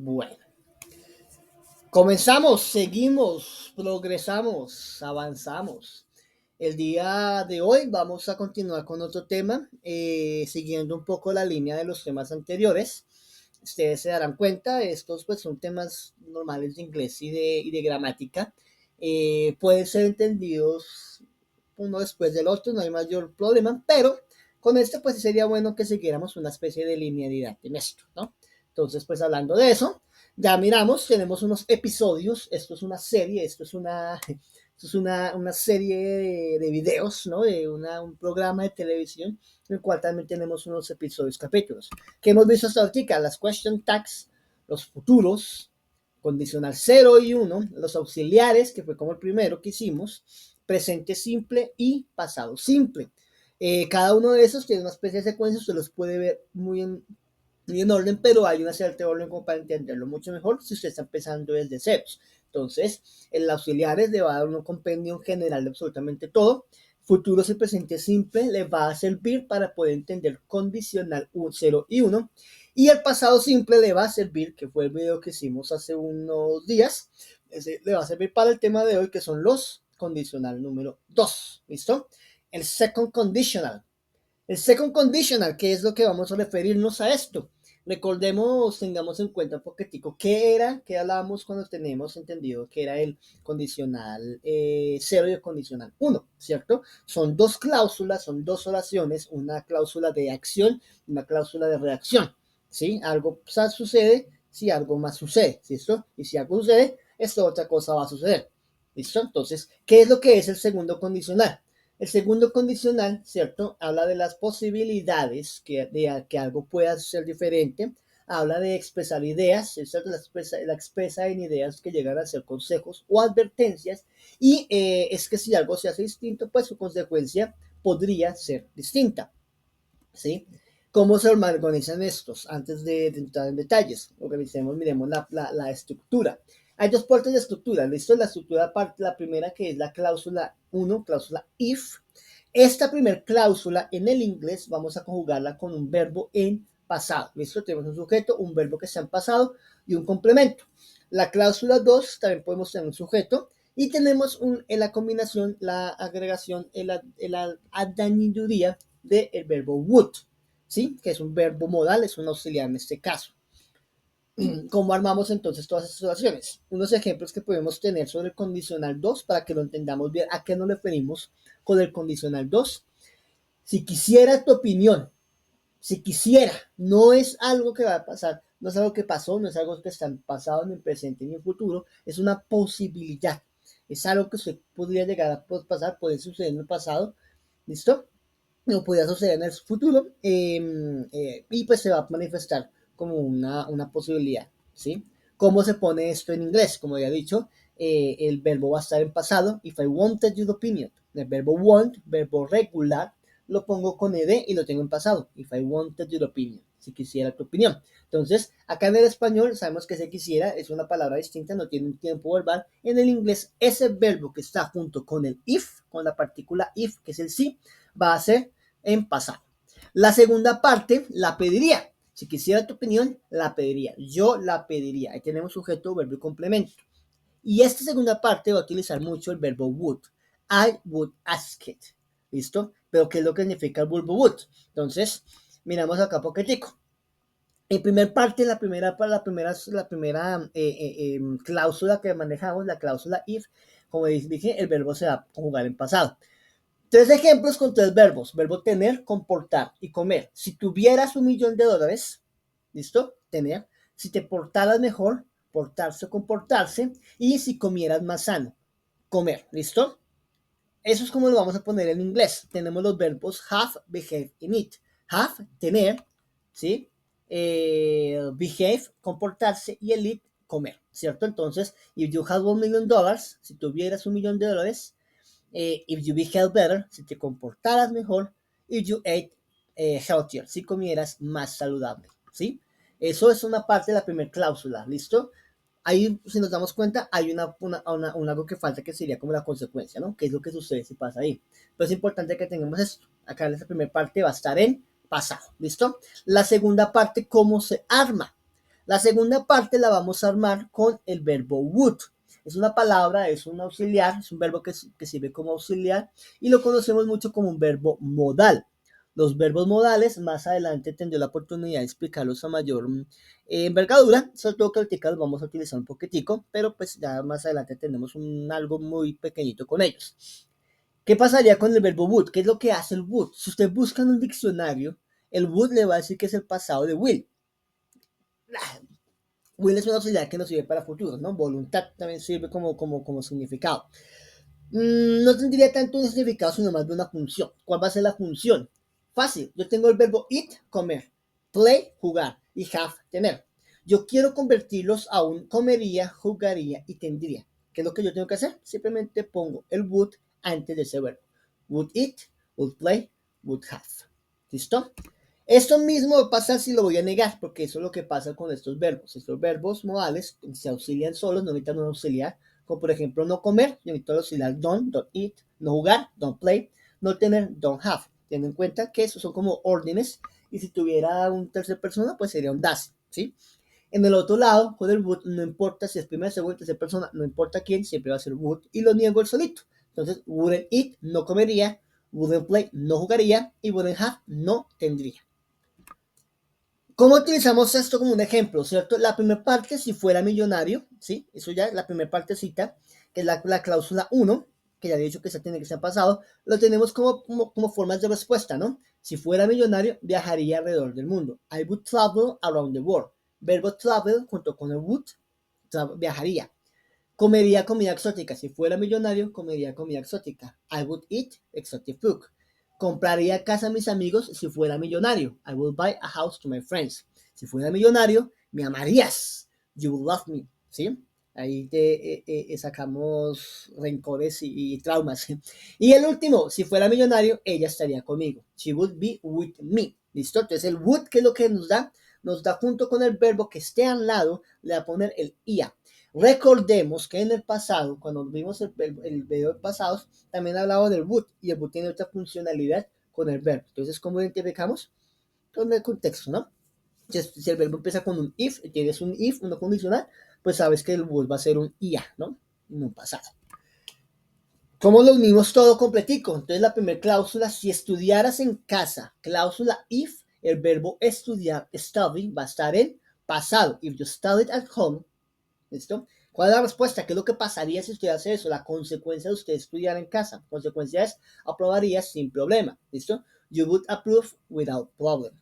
Bueno, comenzamos, seguimos, progresamos, avanzamos. El día de hoy vamos a continuar con otro tema, siguiendo un poco la línea de los temas anteriores. Ustedes se darán cuenta, estos pues son temas normales de inglés y de gramática. Pueden ser entendidos uno después del otro, no hay mayor problema, pero con este pues sería bueno que siguiéramos una especie de linealidad en esto, ¿no? Entonces pues hablando de eso, ya miramos, tenemos unos episodios, esto es una serie, esto es una serie de videos, ¿no? Un programa de televisión, en el cual también tenemos unos episodios, capítulos, que hemos visto hasta ahorita, las question tags, los futuros, condicional 0 y 1, los auxiliares, que fue como el primero que hicimos, presente simple y pasado simple. Cada uno de esos tiene una especie de secuencia, usted los puede ver muy en orden, pero hay una cierta orden como para entenderlo mucho mejor si usted está empezando desde ceros. Entonces, el auxiliares le va a dar un compendio general de absolutamente todo. Futuros y presente simple le va a servir para poder entender condicional 0 y 1. Y el pasado simple le va a servir, que fue el video que hicimos hace unos días, le va a servir para el tema de hoy, que son los condicional número 2. ¿Listo? El second conditional. El second conditional, ¿qué es lo que vamos a referirnos a esto? Recordemos, tengamos en cuenta un poquitico qué hablábamos cuando tenemos entendido que era el condicional 0 y el condicional 1, ¿cierto? Son dos cláusulas, son dos oraciones, una cláusula de acción y una cláusula de reacción, ¿sí? Algo sucede si algo más sucede, ¿listo? Y si algo sucede, esta otra cosa va a suceder, ¿listo? Entonces, ¿qué es lo que es el segundo condicional? El segundo condicional, ¿cierto? Habla de las posibilidades de que algo pueda ser diferente. Habla de expresar ideas, ¿cierto? La expresa en ideas que llegan a ser consejos o advertencias. Y es que si algo se hace distinto, pues su consecuencia podría ser distinta, ¿sí? ¿Cómo se organizan estos? Antes de entrar en detalles, organicemos, miremos la estructura. Hay dos partes de estructura, ¿listo? La estructura parte, la primera que es la cláusula 1, cláusula if. Esta primera cláusula en el inglés vamos a conjugarla con un verbo en pasado, ¿listo? Tenemos un sujeto, un verbo que está en pasado y un complemento. La cláusula 2 también podemos tener un sujeto y tenemos en la combinación, la agregación, la añadiduría del verbo would, ¿sí? Que es un verbo modal, es un auxiliar en este caso. ¿Cómo armamos entonces todas estas oraciones? Unos ejemplos que podemos tener sobre el condicional 2 para que lo entendamos bien. ¿A qué nos referimos con el condicional 2? Si quisiera tu opinión, si quisiera, no es algo que va a pasar, no es algo que pasó, no es algo que está en pasado, ni en presente, ni en futuro, es una posibilidad. Es algo que usted podría llegar a pasar, puede suceder en el pasado, ¿listo? No podría suceder en el futuro, y pues se va a manifestar como una posibilidad, ¿sí? ¿Cómo se pone esto en inglés? Como ya he dicho, el verbo va a estar en pasado. If I wanted your opinion, el verbo want, verbo regular, lo pongo con ed y lo tengo en pasado. If I wanted your opinion, si quisiera tu opinión. Entonces, acá en el español sabemos que se quisiera es una palabra distinta, no tiene un tiempo verbal. En el inglés, ese verbo que está junto con el if, con la partícula if, que es el sí, va a ser en pasado. La segunda parte la pediría. Si quisiera tu opinión, la pediría. Yo la pediría. Ahí tenemos sujeto, verbo y complemento. Y esta segunda parte va a utilizar mucho el verbo would. I would ask it. ¿Listo? Pero ¿qué es lo que significa el verbo would? Entonces, miramos acá poquetico. En primer parte, la primera cláusula que manejamos, la cláusula if, como dije, el verbo se va a conjugar en pasado. Tres ejemplos con tres verbos. Verbo tener, comportar y comer. Si tuvieras $1,000,000, ¿listo? Tener. Si te portaras mejor, portarse o comportarse. Y si comieras más sano, comer. ¿Listo? Eso es como lo vamos a poner en inglés. Tenemos los verbos have, behave y need. Have, tener, ¿sí? Behave, comportarse y el eat, comer, ¿cierto? Entonces, if you have $1,000,000, si tuvieras $1,000,000, if you behave better, si te comportaras mejor, if you ate healthier, si comieras más saludable, ¿sí? Eso es una parte de la primera cláusula, ¿listo? Ahí, si nos damos cuenta, hay algo que falta que sería como la consecuencia, ¿no? ¿Qué es lo que sucede si pasa ahí? Pero es importante que tengamos esto. Acá en esta primera parte va a estar en pasado, ¿listo? La segunda parte, ¿cómo se arma? La segunda parte la vamos a armar con el verbo would. Es una palabra, es un auxiliar, es un verbo que sirve como auxiliar y lo conocemos mucho como un verbo modal. Los verbos modales, más adelante tendré la oportunidad de explicarlos a mayor envergadura, sobre todo que ahorita los vamos a utilizar un poquitico, pero pues ya más adelante tenemos algo muy pequeñito con ellos. ¿Qué pasaría con el verbo would? ¿Qué es lo que hace el would? Si usted busca en un diccionario, el would le va a decir que es el pasado de will. Will es una auxiliar que nos sirve para futuros, ¿no? Voluntad también sirve como significado. No tendría tanto un significado, sino más de una función. ¿Cuál va a ser la función? Fácil. Yo tengo el verbo eat, comer, play, jugar, y have, tener. Yo quiero convertirlos a un comería, jugaría y tendría. ¿Qué es lo que yo tengo que hacer? Simplemente pongo el would antes de ese verbo. Would eat, would play, would have. ¿Listo? Esto mismo pasa si lo voy a negar, porque eso es lo que pasa con estos verbos. Estos verbos modales se auxilian solos, no necesitan un auxiliar. Como por ejemplo, no comer, yo necesito el auxiliar don't eat. No jugar, don't play. No tener, don't have. Ten en cuenta que esos son como órdenes. Y si tuviera un tercer persona, pues sería un does, ¿sí? En el otro lado, con el would, no importa si es primera, segunda, tercera persona, no importa quién, siempre va a ser would. Y lo niego el solito. Entonces, wouldn't eat, no comería. Wouldn't play, no jugaría. Y wouldn't have, no tendría. ¿Cómo utilizamos esto como un ejemplo, cierto? La primera parte, si fuera millonario, ¿sí? Eso ya, la primera partecita, que es la cláusula 1, que ya he dicho que esa tiene que ser pasado, lo tenemos como formas de respuesta, ¿no? Si fuera millonario, viajaría alrededor del mundo. I would travel around the world. Verbo travel junto con el would, viajaría. Comería comida exótica. Si fuera millonario, comería comida exótica. I would eat exotic food. Compraría casa a mis amigos si fuera millonario. I would buy a house to my friends. Si fuera millonario, me amarías. You would love me. ¿Sí? Ahí sacamos rencores y traumas. Y el último, si fuera millonario, ella estaría conmigo. She would be with me. ¿Listo? Entonces el would, ¿qué es lo que nos da? Nos da junto con el verbo que esté al lado, le va a poner el ia. Recordemos que en el pasado, cuando vimos el video pasado, también hablaba del would y el would tiene otra funcionalidad con el verbo. Entonces, ¿cómo identificamos? Con el contexto, ¿no? Si el verbo empieza con un if, y tienes un if, una condicional, pues sabes que el would va a ser un ia, ¿no? En un pasado. ¿Cómo lo unimos todo completico? Entonces, la primera cláusula, si estudiaras en casa, cláusula if, el verbo estudiar, study, va a estar en pasado. If you studied at home, ¿listo? ¿Cuál es la respuesta? ¿Qué es lo que pasaría si usted hace eso? La consecuencia de usted estudiar en casa. La consecuencia es aprobaría sin problema. ¿Listo? You would approve without problem.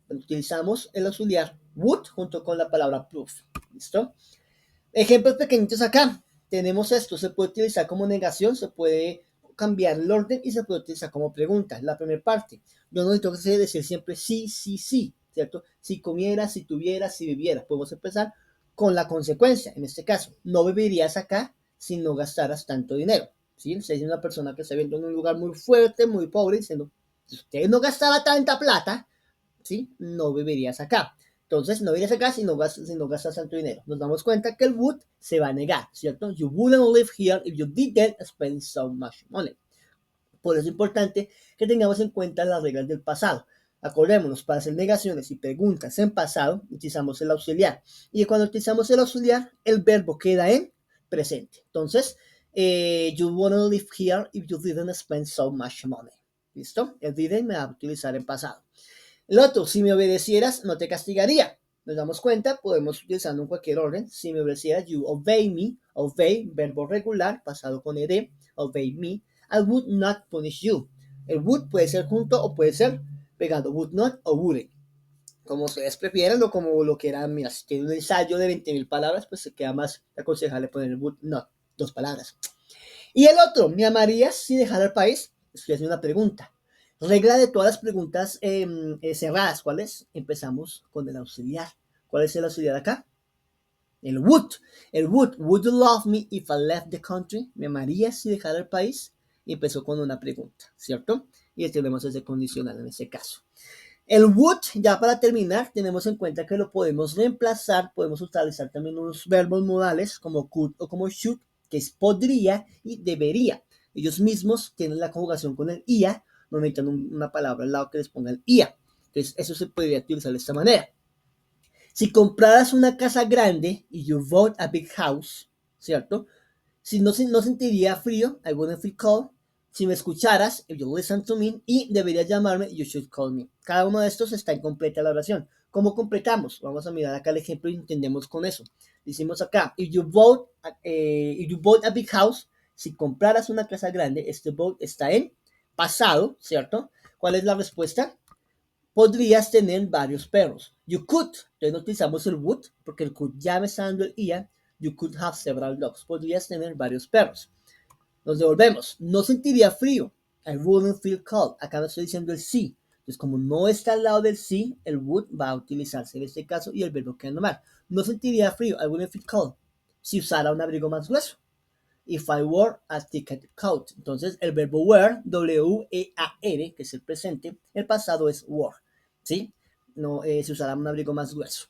Utilizamos el auxiliar would junto con la palabra proof. ¿Listo? Ejemplos pequeñitos acá. Tenemos esto. Se puede utilizar como negación, se puede cambiar el orden y se puede utilizar como pregunta. La primera parte. Yo no necesito que decir siempre sí, sí, sí. ¿Cierto? Si comiera, si tuviera, si viviera. Podemos empezar con la consecuencia, en este caso, no vivirías acá si no gastaras tanto dinero, ¿sí? Si es una persona que está viviendo en un lugar muy fuerte, muy pobre, diciendo, si usted no gastara tanta plata, ¿sí? No vivirías acá. Entonces, no vivirías acá si no gastas tanto dinero. Nos damos cuenta que el would se va a negar, ¿cierto? You wouldn't live here if you didn't spend so much money. Por eso es importante que tengamos en cuenta las reglas del pasado. Acordémonos, para hacer negaciones y preguntas en pasado, utilizamos el auxiliar. Y cuando utilizamos el auxiliar, el verbo queda en presente. Entonces, you wouldn't live here if you didn't spend so much money. ¿Listo? El didn't me va a utilizar en pasado. El otro, si me obedecieras, no te castigaría. Nos damos cuenta, podemos utilizarlo en cualquier orden. Si me obedecieras, you obey me. Obey, verbo regular, pasado con ed. Obey me. I would not punish you. El would puede ser junto o puede ser pegado. Would not o wouldn't. Como ustedes prefieran o como lo quieran. Mira, si tiene un ensayo de 20,000 palabras, pues se queda más aconsejable poner el would not. 2 palabras. Y el otro, ¿me amarías si dejara el país? Estoy haciendo una pregunta. Regla de todas las preguntas cerradas. ¿Cuál es? Empezamos con el auxiliar. ¿Cuál es el auxiliar acá? El would. El would. Would you love me if I left the country? ¿Me amarías si dejara el país? Y empezó con una pregunta, ¿cierto? Y tenemos ese condicional en este caso. El would, ya para terminar, tenemos en cuenta que lo podemos reemplazar, podemos utilizar también unos verbos modales como could o como should, que es podría y debería. Ellos mismos tienen la conjugación con el ia, no necesitan una palabra al lado que les ponga el ia. Entonces, eso se podría utilizar de esta manera. Si compraras una casa grande y you bought a big house, ¿cierto? Si no sentiría frío, I wouldn't feel cold. Si me escucharas, if you listen to me, y deberías llamarme, you should call me. Cada uno de estos está incompleta la oración. ¿Cómo completamos? Vamos a mirar acá el ejemplo y entendemos con eso. Decimos acá, if you bought a big house, si compraras una casa grande, este bought está en pasado, ¿cierto? ¿Cuál es la respuesta? Podrías tener varios perros. You could. Entonces no utilizamos el would porque el could ya me está dando el IA. You could have several dogs. Podrías tener varios perros. Nos devolvemos. No sentiría frío. I wouldn't feel cold. Acá me estoy diciendo el sí. Entonces, como no está al lado del sí, el would va a utilizarse en este caso y el verbo queda normal. No sentiría frío. I wouldn't feel cold. Si usara un abrigo más grueso. If I wore a thicker coat. Entonces, el verbo wear, W-E-A-R, que es el presente, el pasado es wore. ¿Sí? No se usará un abrigo más grueso.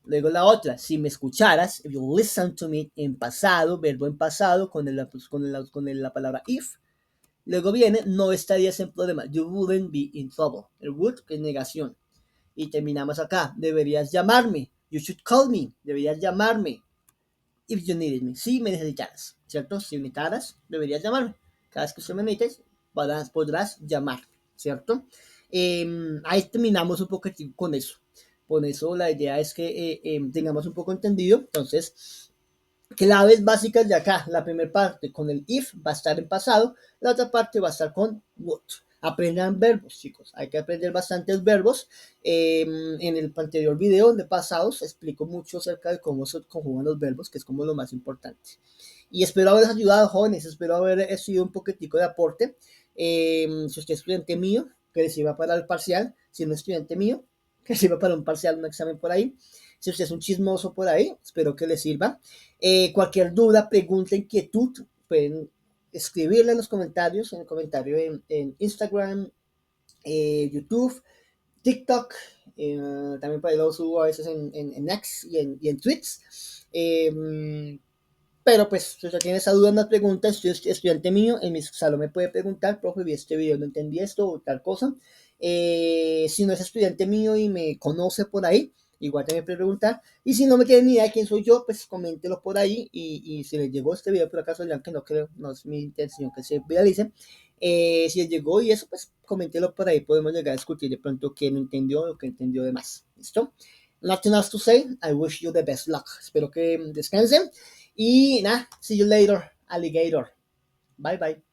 Luego la otra, si me escucharas, if you listen to me, en pasado, verbo en pasado, con la palabra if. Luego viene, no estarías en problema. You wouldn't be in trouble. El would, que es negación. Y terminamos acá. Deberías llamarme. You should call me. Deberías llamarme. If you needed me. Si me necesitaras. ¿Cierto? Si me necesitaras, deberías llamarme. Cada vez que usted me necesites, podrás llamar. ¿Cierto? Ahí terminamos un poquito con eso. Con eso la idea es que tengamos un poco entendido. Entonces, claves básicas de acá. La primera parte con el if va a estar en pasado. La otra parte va a estar con would. Aprendan verbos, chicos. Hay que aprender bastantes verbos. En el anterior video de pasados explico mucho acerca de cómo se conjugan los verbos, que es como lo más importante. Y espero haberles ayudado, jóvenes. Espero haber sido un poquitico de aporte. Si usted es estudiante mío, que les sirva para el parcial. Si no es estudiante mío, que sirva para un parcial, un examen por ahí. Si usted es un chismoso por ahí, espero que les sirva. Cualquier duda, pregunta, inquietud, pueden escribirla en los comentarios, en el comentario en Instagram, YouTube, TikTok. También por ahí lo subo a veces en X y en Tweets. Pero pues, si usted tiene esa duda, una pregunta, estudiante mío, en mi salón me puede preguntar, profe, vi este video, no entendí esto o tal cosa. Si no es estudiante mío y me conoce por ahí, igual también puede preguntar. Y si no me tiene ni idea de quién soy yo, pues coméntelo por ahí. Y si les llegó este video, por acaso, ya que no creo, no es mi intención que se viralice. Si les llegó y eso, pues coméntelo por ahí. Podemos llegar a discutir de pronto qué no entendió o qué entendió de más. ¿Listo? Nothing else to say. I wish you the best luck. Espero que descansen. Y nada, see you later, alligator. Bye bye.